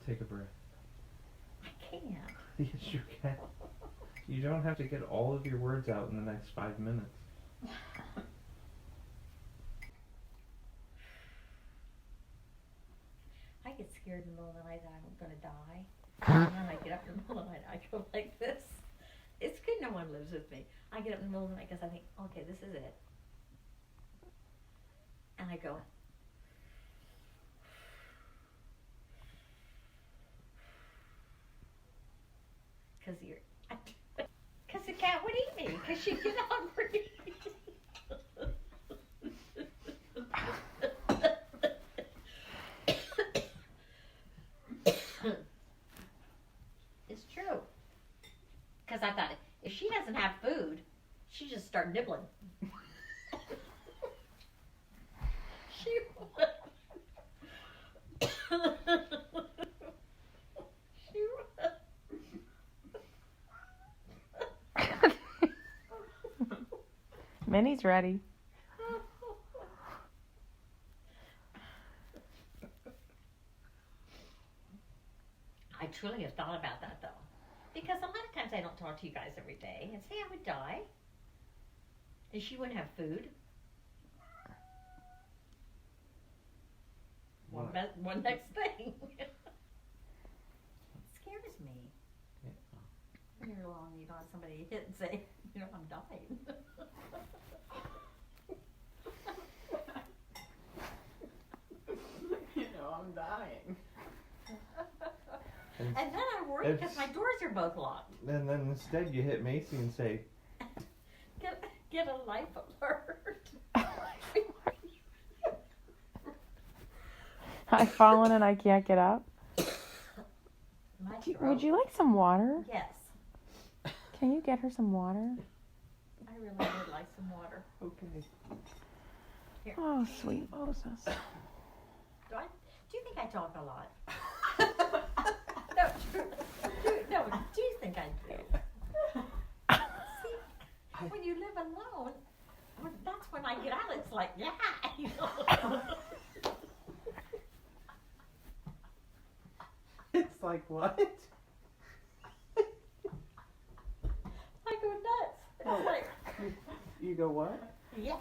Take a breath. I can't. Yes, you can. You don't have to get all of your words out in the next 5 minutes. I get scared in the middle of the night that I'm gonna die. And then I get up in the middle of the night, I go like this. It's good no one lives with me. I get up in the middle of the night because I think, okay, this is it. And I go, because the cat would eat me, because she'd get hungry. It's true. Because I thought, if she doesn't have food, she just start nibbling. She would. She would. Minnie's ready. I truly have thought about that though. Because a lot of times I don't talk to you guys every day and say I would die. And she wouldn't have food. One next thing. It scares me. Yeah. When you're alone, you don't have somebody hit and say, you know, I'm dying. You know, I'm dying. And then I worry because my doors are both locked. And then instead you hit Macy and say, Get a life alert. I've fallen and I can't get up. My Would throat. you like some water? Yes. Can you get her some water? I really would like some water. okay. Here. Oh, sweet Moses. Do you think I talk a lot? No, do you think I do? See, when you live alone, that's when I get out. It's like, yeah, you know. It's like, what? I go nuts. It's like, You go what? yeah.